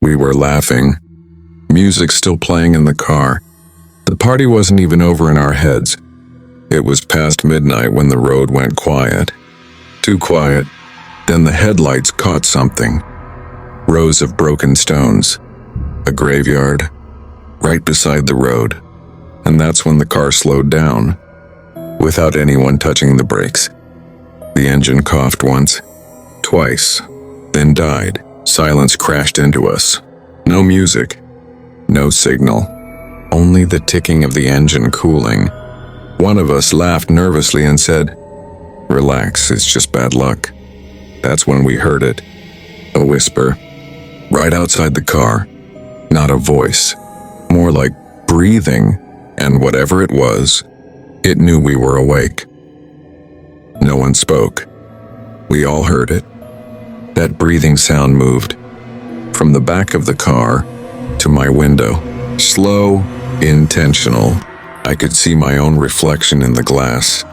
We were laughing, music still playing in the car. The party wasn't even over in our heads. It was past midnight when the road went quiet. Too quiet. Then the headlights caught something. Rows of broken stones. A graveyard. Right beside the road. And that's when the car slowed down. Without anyone touching the brakes. The engine coughed once. Twice. Then died. Silence crashed into us. No music. No signal. Only the ticking of the engine cooling. One of us laughed nervously and said, "Relax, it's just bad luck." That's when we heard it. A whisper. Right outside the car. Not a voice. More like breathing, and whatever it was, it knew we were awake. No one spoke. We all heard it. That breathing sound moved from the back of the car to my window. Slow, intentional. I could see my own reflection in the glass.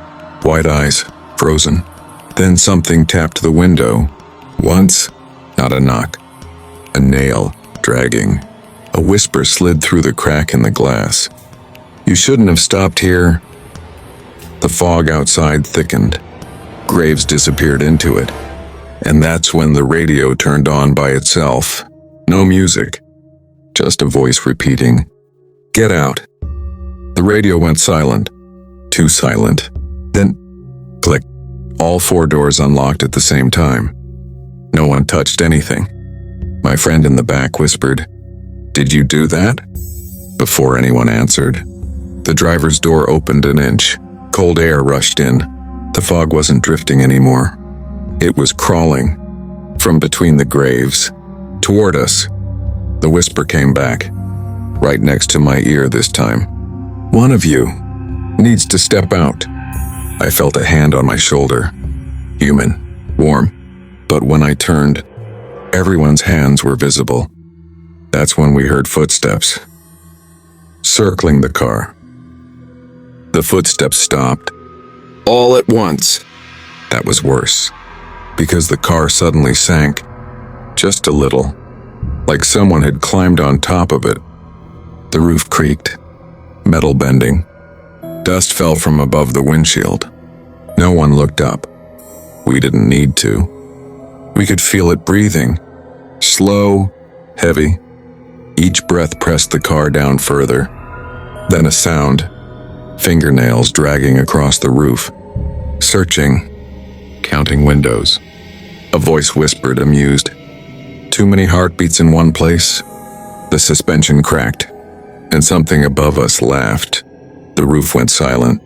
White eyes, frozen. Then something tapped the window. Once, not a knock. A nail, dragging. A whisper slid through the crack in the glass. "You shouldn't have stopped here." The fog outside thickened. Graves disappeared into it. And that's when the radio turned on by itself. No music. Just a voice repeating, "Get out." The radio went silent. Too silent. Then, click. All 4 doors unlocked at the same time. No one touched anything. My friend in the back whispered, "Did you do that?" Before anyone answered, the driver's door opened an inch. Cold air rushed in. The fog wasn't drifting anymore. It was crawling from between the graves toward us. The whisper came back, right next to my ear this time. "One of you needs to step out." I felt a hand on my shoulder. Human, warm. But when I turned, everyone's hands were visible. That's when we heard footsteps circling the car. The footsteps stopped all at once. That was worse, because the car suddenly sank, just a little, like someone had climbed on top of it. The roof creaked, metal bending. Dust fell from above the windshield. No one looked up. We didn't need to. We could feel it breathing, slow, heavy. Each breath pressed the car down further. Then a sound, fingernails dragging across the roof, searching, counting windows. A voice whispered, amused, "Too many heartbeats in one place." The suspension cracked, and something above us laughed. The roof went silent.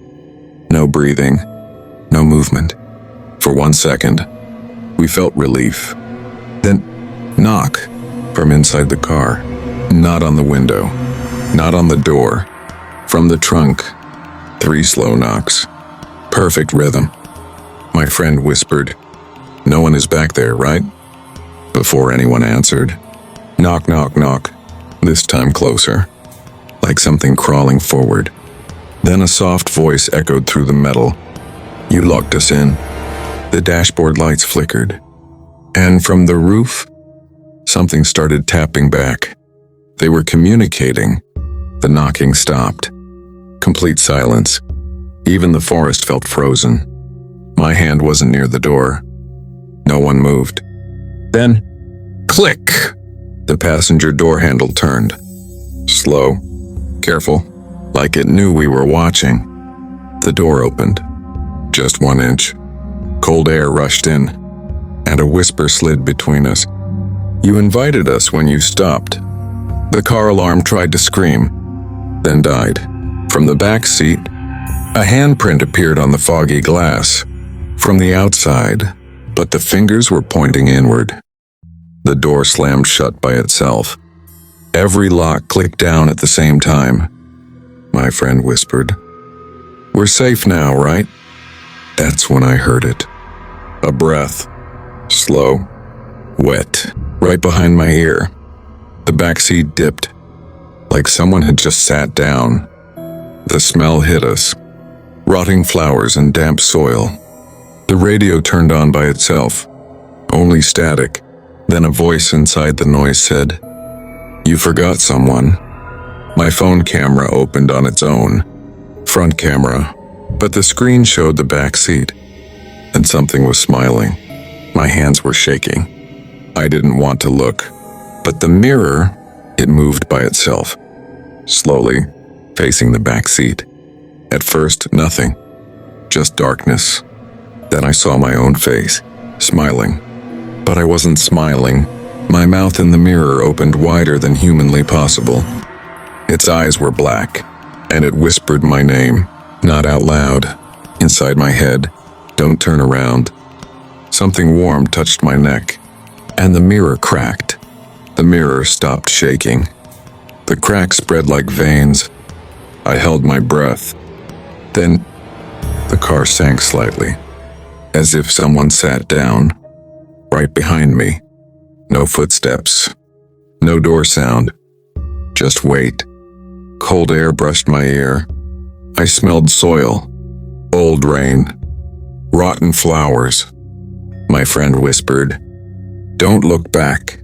No breathing, no movement. For 1 second, we felt relief. Then, knock from inside the car. Not on the window, not on the door. From the trunk, 3 slow knocks. Perfect rhythm. My friend whispered, "No one is back there, right?" Before anyone answered, knock, knock, knock. This time closer, like something crawling forward. Then a soft voice echoed through the metal. "You locked us in." The dashboard lights flickered. And from the roof, something started tapping back. They were communicating. The knocking stopped. Complete silence. Even the forest felt frozen. My hand wasn't near the door. No one moved. Then, click! The passenger door handle turned. Slow, careful, like it knew we were watching. The door opened. Just 1 inch. Cold air rushed in, and a whisper slid between us. "You invited us when you stopped." The car alarm tried to scream, then died. From the back seat, a handprint appeared on the foggy glass. From the outside, but the fingers were pointing inward. The door slammed shut by itself. Every lock clicked down at the same time. My friend whispered, "We're safe now, right?" That's when I heard it. A breath, slow, wet, right behind my ear. The back seat dipped, like someone had just sat down. The smell hit us, rotting flowers and damp soil. The radio turned on by itself, only static. Then a voice inside the noise said, You forgot someone. My phone camera opened on its own. Front camera, but the screen showed the back seat. And something was smiling. My hands were shaking. I didn't want to look. But the mirror, it moved by itself. Slowly, facing the back seat. At first, nothing. Just darkness. Then I saw my own face, smiling. But I wasn't smiling. My mouth in the mirror opened wider than humanly possible. Its eyes were black, and it whispered my name, not out loud, inside my head. Don't turn around. Something warm touched my neck, and the mirror cracked. The mirror stopped shaking. The crack spread like veins. I held my breath. Then, the car sank slightly, as if someone sat down, right behind me. No footsteps, no door sound, just weight. Cold air brushed my ear. I smelled soil, old rain, rotten flowers. My friend whispered, "Don't look back."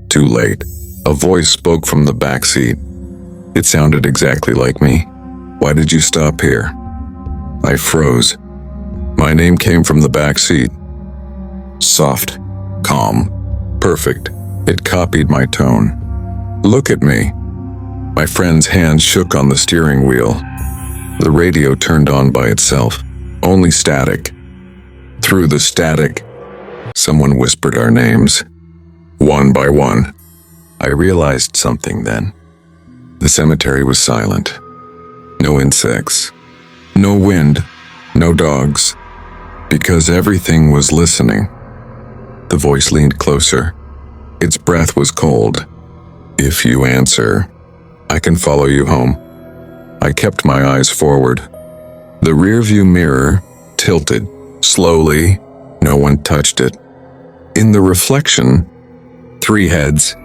Too late. A voice spoke from the back seat. It sounded exactly like me. "Why did you stop here?" I froze. My name came from the back seat. Soft, calm, perfect. It copied my tone. "Look at me." My friend's hands shook on the steering wheel. The radio turned on by itself. Only static. Through the static, someone whispered our names. One by one. I realized something then. The cemetery was silent. No insects. No wind. No dogs. Because everything was listening. The voice leaned closer. Its breath was cold. "If you answer, I can follow you home." I kept my eyes forward. The rearview mirror tilted. Slowly, no one touched it. In the reflection, 3 heads.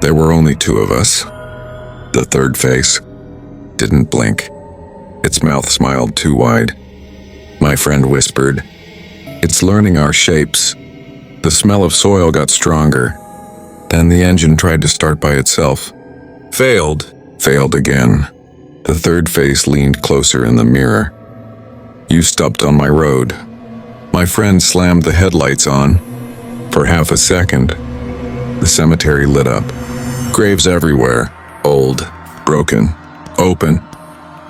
There were only 2 of us. The third face didn't blink. Its mouth smiled too wide. My friend whispered, "It's learning our shapes." The smell of soil got stronger. Then the engine tried to start by itself. Failed again. The third face leaned closer in the mirror. "You stopped on my road." My friend slammed the headlights on. For half a second, the cemetery lit up. Graves everywhere. Old, broken, open.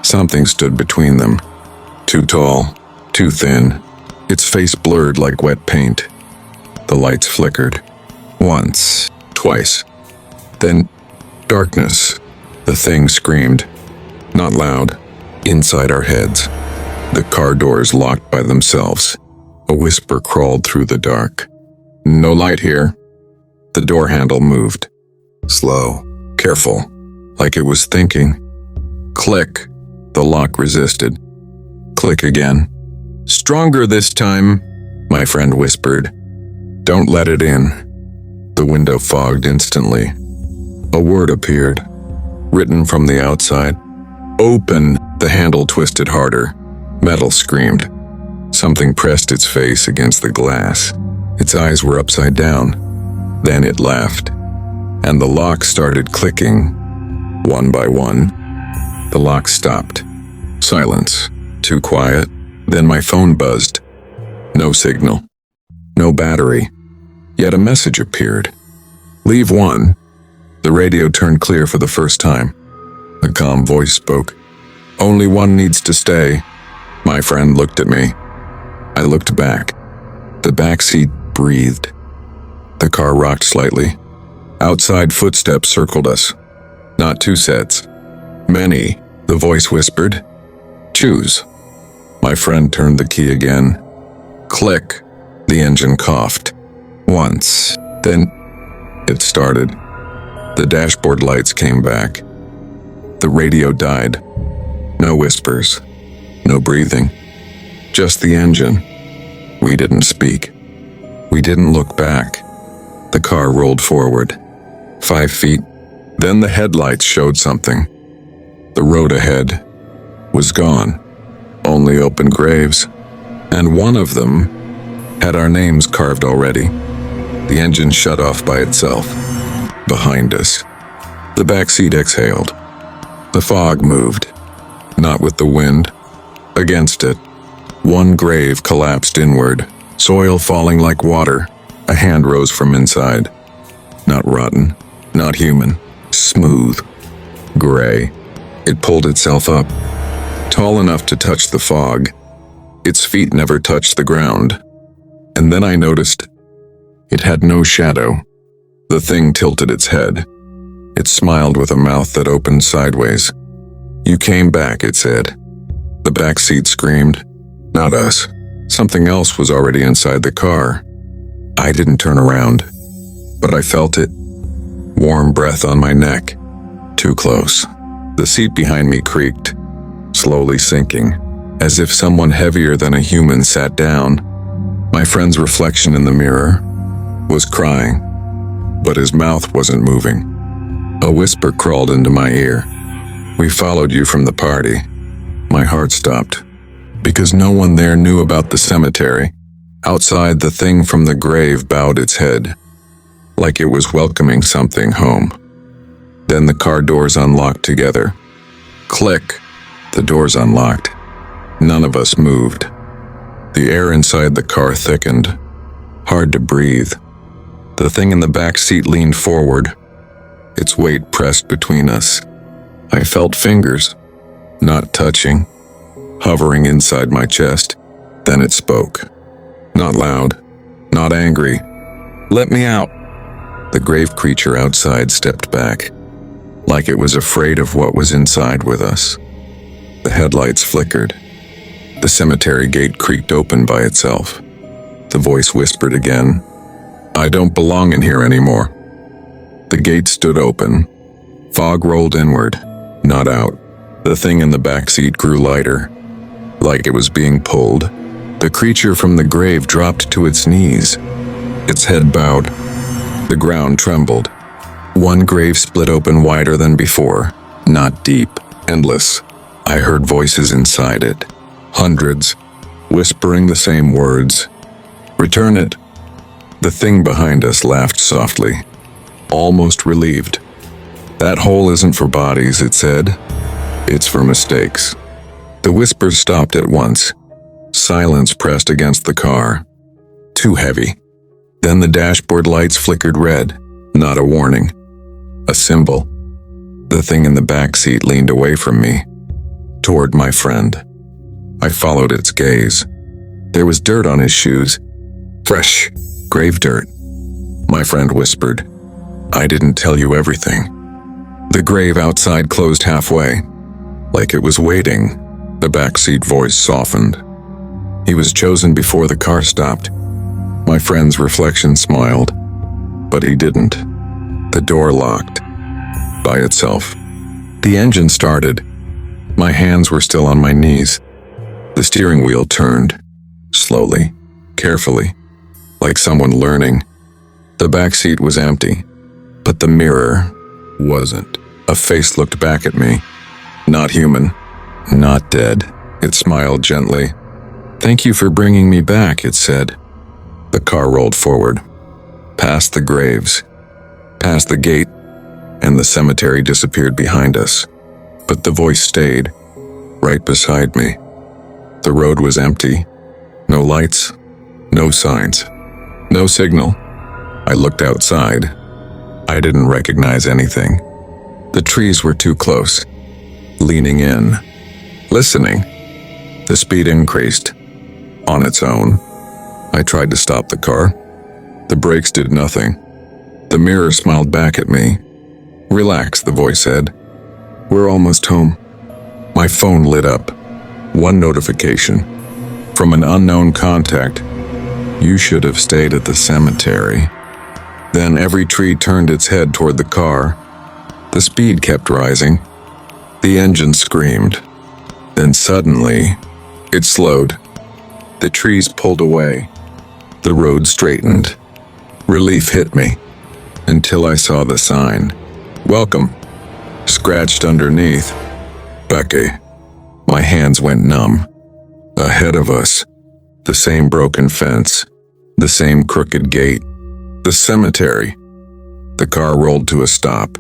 Something stood between them. Too tall, too thin. Its face blurred like wet paint. The lights flickered. Once, twice. Then, darkness. The thing screamed. Not loud. Inside our heads. The car doors locked by themselves. A whisper crawled through the dark. "No light here." The door handle moved. Slow, careful, like it was thinking. Click. The lock resisted. Click again. "Stronger this time," my friend whispered. "Don't let it in." The window fogged instantly. A word appeared, written from the outside. "Open." The handle twisted harder. Metal screamed. Something pressed its face against the glass. Its eyes were upside down. Then it laughed, and the lock started clicking. One by one, the lock stopped. Silence. Too quiet. Then my phone buzzed. No signal. No battery. Yet a message appeared. "Leave 1." The radio turned clear for the first time. A calm voice spoke. "Only 1 needs to stay." My friend looked at me. I looked back. The back seat breathed. The car rocked slightly. Outside footsteps circled us. Not 2 sets. Many, the voice whispered. "Choose." My friend turned the key again. Click. The engine coughed. Once. Then it started. The dashboard lights came back. The radio died. No whispers. No breathing. Just the engine. We didn't speak. We didn't look back. The car rolled forward. 5 feet. Then the headlights showed something. The road ahead was gone. Only open graves. And one of them had our names carved already. The engine shut off by itself. Behind us. The backseat exhaled. The fog moved. Not with the wind. Against it. One grave collapsed inward, soil falling like water. A hand rose from inside. Not rotten, not human. Smooth. Gray. It pulled itself up. Tall enough to touch the fog. Its feet never touched the ground. And then I noticed it had no shadow. The thing tilted its head. It smiled with a mouth that opened sideways. "You came back," it said. The back seat screamed. Not us. Something else was already inside the car. I didn't turn around, but I felt it. Warm breath on my neck. Too close. The seat behind me creaked, slowly sinking, as if someone heavier than a human sat down. My friend's reflection in the mirror was crying, but his mouth wasn't moving. A whisper crawled into my ear. "We followed you from the party." My heart stopped, because no one there knew about the cemetery. Outside, the thing from the grave bowed its head, like it was welcoming something home. Then the car doors unlocked together. Click. The doors unlocked. None of us moved. The air inside the car thickened. Hard to breathe. The thing in the back seat leaned forward. Its weight pressed between us. I felt fingers, not touching, hovering inside my chest. Then it spoke. Not loud, not angry. "Let me out." The grave creature outside stepped back, like it was afraid of what was inside with us. The headlights flickered. The cemetery gate creaked open by itself. The voice whispered again, "I don't belong in here anymore." The gate stood open. Fog rolled inward, not out. The thing in the back seat grew lighter, like it was being pulled. The creature from the grave dropped to its knees. Its head bowed. The ground trembled. One grave split open wider than before, not deep, endless. I heard voices inside it, hundreds, whispering the same words. "Return it." The thing behind us laughed softly, almost relieved. "That hole isn't for bodies," it said. "It's for mistakes." The whispers stopped at once. Silence pressed against the car. Too heavy. Then the dashboard lights flickered red. Not a warning. A symbol. The thing in the back seat leaned away from me, toward my friend. I followed its gaze. There was dirt on his shoes. Fresh, grave dirt. My friend whispered, "I didn't tell you everything." The grave outside closed halfway, like it was waiting. The backseat voice softened. He was chosen before the car stopped. My friend's reflection smiled, but he didn't. The door locked, by itself. The engine started. My hands were still on my knees. The steering wheel turned, slowly, carefully, like someone learning. The backseat was empty, but the mirror wasn't. A face looked back at me. Not human, not dead. It smiled gently. "Thank you for bringing me back," it said. The car rolled forward, past the graves, past the gate, and the cemetery disappeared behind us. But the voice stayed, right beside me. The road was empty. No lights, no signs, no signal. I looked outside. I didn't recognize anything. The trees were too close. Leaning in, listening. The speed increased, on its own. I tried to stop the car. The brakes did nothing. The mirror smiled back at me. "Relax," the voice said. "We're almost home." My phone lit up. One notification. From an unknown contact. "You should have stayed at the cemetery." Then every tree turned its head toward the car. The speed kept rising. The engine screamed. Then suddenly, it slowed. The trees pulled away. The road straightened. Relief hit me, until I saw the sign. "Welcome," scratched underneath. "Becky." My hands went numb. Ahead of us, the same broken fence, the same crooked gate, the cemetery. The car rolled to a stop.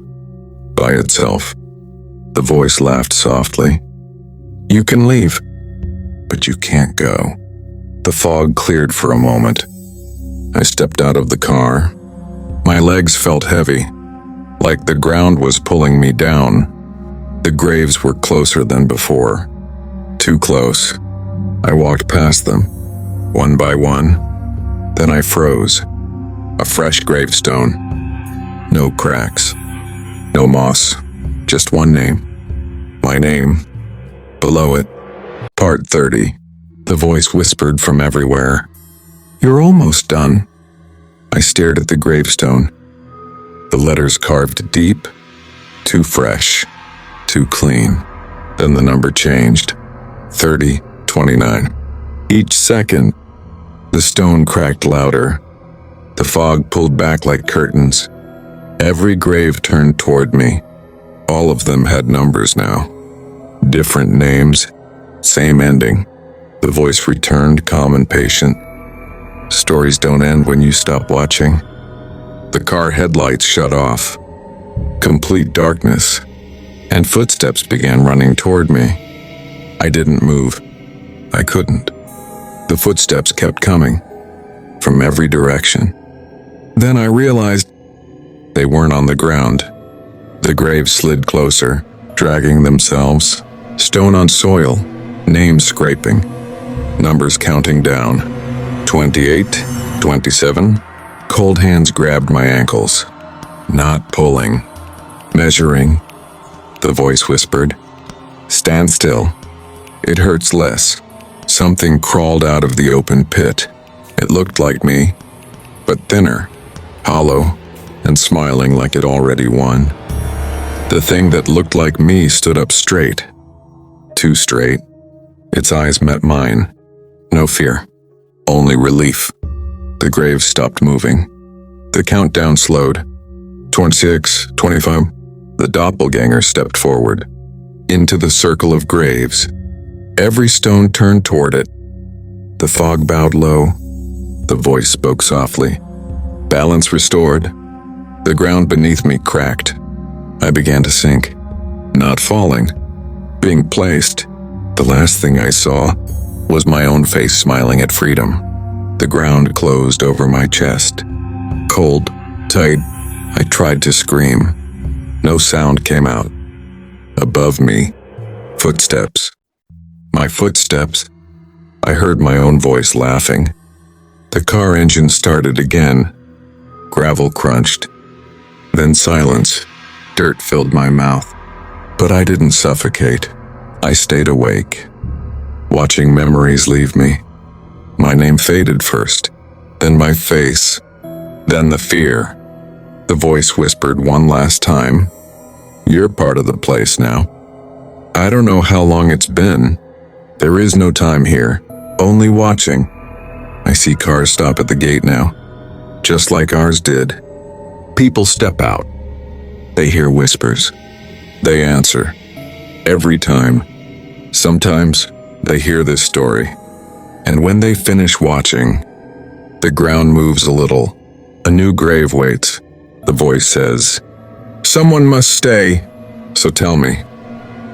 by itself. The voice laughed softly. You can leave, but you can't go. The fog cleared for a moment. I stepped out of the car. My legs felt heavy, like the ground was pulling me down. The graves were closer than before. Too close. I walked past them, one by one. Then I froze. A fresh gravestone. No cracks. No moss. Just one name. My name. Below it, Part 30. The voice whispered from everywhere. You're almost done. I stared at the gravestone. The letters carved deep, too fresh, too clean. Then the number changed. 3029. Each second, the stone cracked louder. The fog pulled back like curtains. Every grave turned toward me. All of them had numbers now. Different names, same ending. The voice returned, calm and patient. Stories don't end when you stop watching. The car headlights shut off. Complete darkness. And footsteps began running toward me. I didn't move. I couldn't. The footsteps kept coming. From every direction. Then I realized they weren't on the ground. The graves slid closer, dragging themselves. Stone on soil, names scraping. Numbers counting down. 28, 27. Cold hands grabbed my ankles. Not pulling. Measuring. The voice whispered. Stand still. It hurts less. Something crawled out of the open pit. It looked like me, but thinner, hollow, and smiling like it already won. The thing that looked like me stood up straight. Too straight. Its eyes met mine. No fear. Only relief. The grave stopped moving. The countdown slowed. 26, 25. The doppelganger stepped forward. Into the circle of graves. Every stone turned toward it. The fog bowed low. The voice spoke softly. Balance restored. The ground beneath me cracked. I began to sink. Not falling. Being placed. The last thing I saw was my own face smiling at freedom. The ground closed over my chest. Cold, tight. I tried to scream. No sound came out. Above me, footsteps. My footsteps. I heard my own voice laughing. The car engine started again. Gravel crunched. Then silence. Dirt filled my mouth. But I didn't suffocate. I stayed awake, watching memories leave me. My name faded first, then my face, then the fear. The voice whispered one last time. You're part of the place now. I don't know how long it's been. There is no time here, only watching. I see cars stop at the gate now, just like ours did. People step out. They hear whispers. They answer. Every time. Sometimes they hear this story. And when they finish watching, the ground moves a little. A new grave waits. The voice says, someone must stay. So tell me,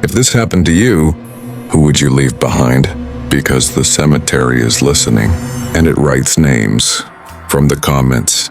if this happened to you, who would you leave behind? Because the cemetery is listening, and it writes names from the comments.